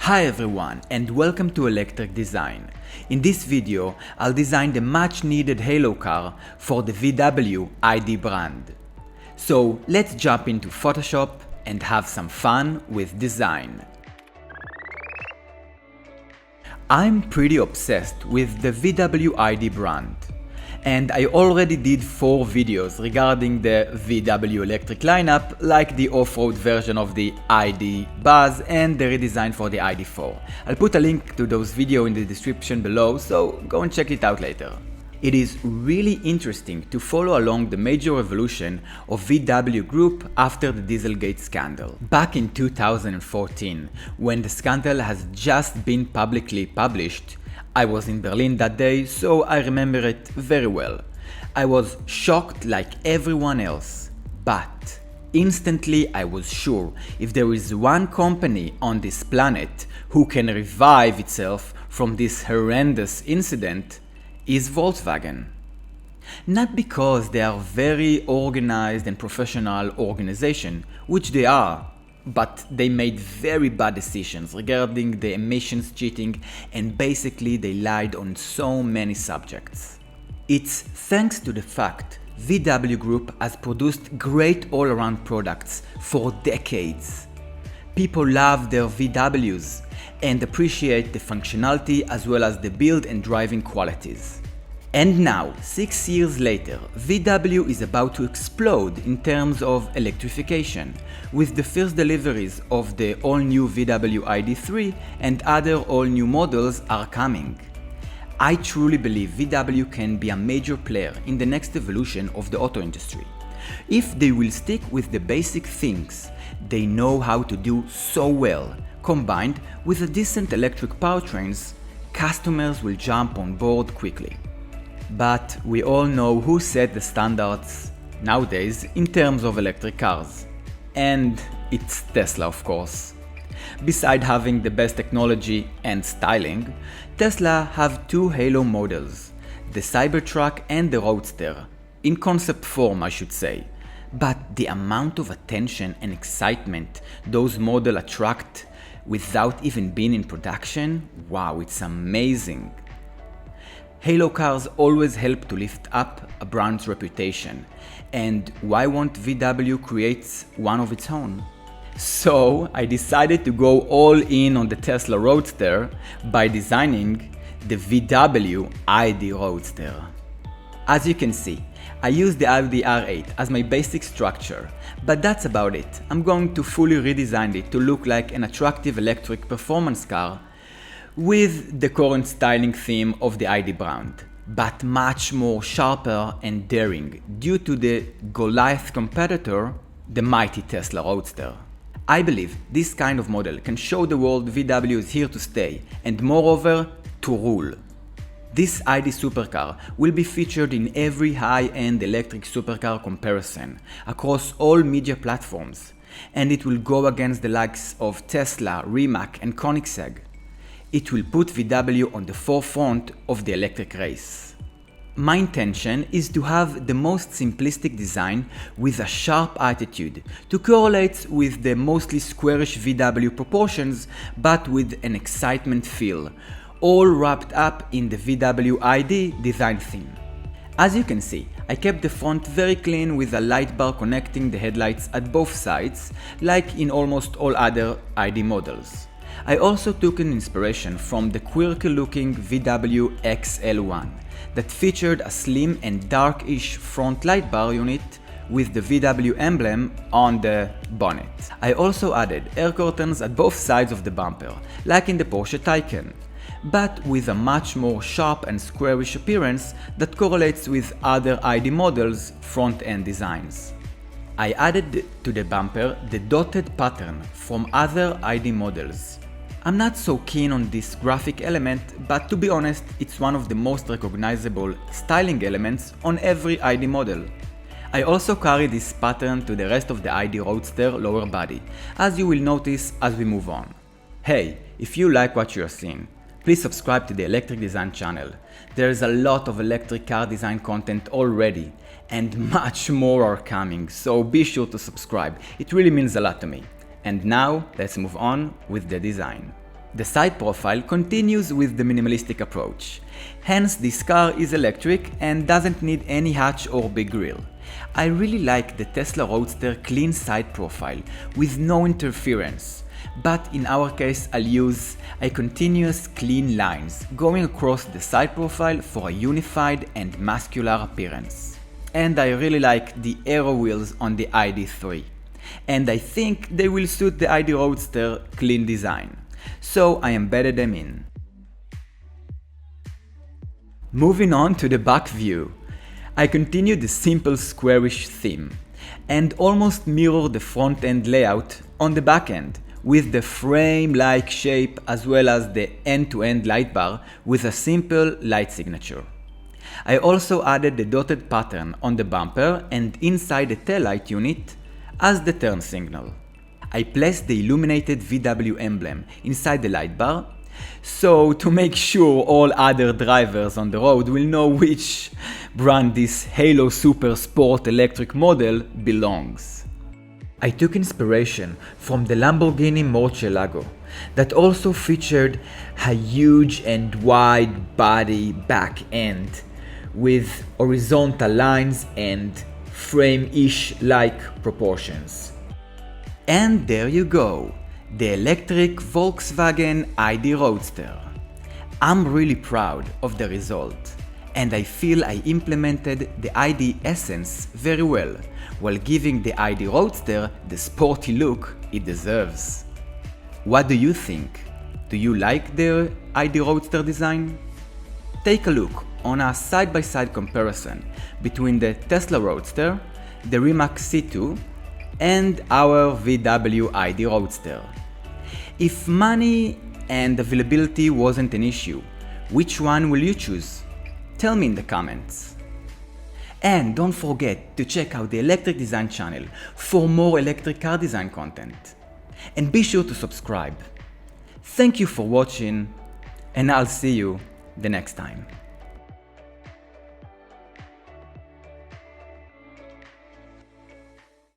Hi everyone and welcome to Electric Design. In this video, I'll design the much needed halo car for the VW ID brand. So let's jump into Photoshop and have some fun with design. I'm pretty obsessed with the VW ID brand. And I already did 4 videos regarding the VW electric lineup, like the off-road version of the ID Buzz and the redesign for the ID4. I'll put a link to those videos in the description below, so go and check it out later. It is really interesting to follow along the major evolution of VW Group after the Dieselgate scandal. Back in 2014, when the scandal has just been publicly published, I was in Berlin that day, so I remember it very well. I was shocked like everyone else, but instantly I was sure if there is one company on this planet who can revive itself from this horrendous incident, is Volkswagen. Not because they are very organized and professional organization, which they are, but they made very bad decisions regarding the emissions cheating, and basically they lied on so many subjects. It's thanks to the fact VW Group has produced great all-around products for decades. People love their VWs and appreciate the functionality as well as the build and driving qualities. And now, 6 years later, VW is about to explode in terms of electrification, with the first deliveries of the all-new VW ID3 and other all-new models are coming. I truly believe VW can be a major player in the next evolution of the auto industry. If they will stick with the basic things they know how to do so well, combined with a decent electric powertrains, customers will jump on board quickly. But we all know who set the standards nowadays in terms of electric cars. And it's Tesla, of course. Besides having the best technology and styling, Tesla have 2 halo models, the Cybertruck and the Roadster, in concept form I should say. But the amount of attention and excitement those models attract without even being in production, wow, it's amazing. Halo cars always help to lift up a brand's reputation, and why won't VW create one of its own? So I decided to go all in on the Tesla Roadster by designing the VW ID Roadster. As you can see, I used the Audi R8 as my basic structure, but that's about it. I'm going to fully redesign it to look like an attractive electric performance car with the current styling theme of the ID brand, but much more sharper and daring due to the Goliath competitor, the mighty Tesla Roadster. I believe this kind of model can show the world VW is here to stay and moreover to rule. This ID supercar will be featured in every high-end electric supercar comparison across all media platforms, and it will go against the likes of Tesla, Rimac and Koenigsegg. It will put VW on the forefront of the electric race. My intention is to have the most simplistic design with a sharp attitude to correlate with the mostly squarish VW proportions, but with an excitement feel, all wrapped up in the VW ID design theme. As you can see, I kept the front very clean with a light bar connecting the headlights at both sides, like in almost all other ID models. I also took an inspiration from the quirky looking VW XL1 that featured a slim and dark-ish front light bar unit with the VW emblem on the bonnet. I also added air curtains at both sides of the bumper, like in the Porsche Taycan, but with a much more sharp and squarish appearance that correlates with other ID models' front-end designs. I added to the bumper the dotted pattern from other ID models. I'm not so keen on this graphic element, but to be honest, it's one of the most recognizable styling elements on every ID model. I also carry this pattern to the rest of the ID Roadster lower body, as you will notice as we move on. Hey, if you like what you're seeing, please subscribe to the Electric Design channel. There is a lot of electric car design content already, and much more are coming, so be sure to subscribe. It really means a lot to me. And now let's move on with the design. The side profile continues with the minimalistic approach. Hence, this car is electric and doesn't need any hatch or big grille. I really like the Tesla Roadster clean side profile with no interference, but in our case I'll use a continuous clean lines going across the side profile for a unified and muscular appearance. And I really like the aero wheels on the ID3. And I think they will suit the ID Roadster clean design. So I embedded them in. Moving on to the back view. I continued the simple squarish theme and almost mirror the front end layout on the back end with the frame-like shape as well as the end-to-end light bar with a simple light signature. I also added the dotted pattern on the bumper and inside the taillight unit as the turn signal. I placed the illuminated VW emblem inside the light bar, so to make sure all other drivers on the road will know which brand this Halo Super Sport electric model belongs. I took inspiration from the Lamborghini Murcielago that also featured a huge and wide body back end with horizontal lines and frame-ish like proportions. And there you go, the electric Volkswagen ID Roadster. I'm really proud of the result, and I feel I implemented the ID essence very well, while giving the ID Roadster the sporty look it deserves. What do you think? Do you like the ID Roadster design? Take a look on a side-by-side comparison between the Tesla Roadster, the Rimac C2, and our VW ID Roadster. If money and availability wasn't an issue, which one will you choose? Tell me in the comments. And don't forget to check out the Electric Design channel for more electric car design content. And be sure to subscribe. Thank you for watching, and I'll see you the next time.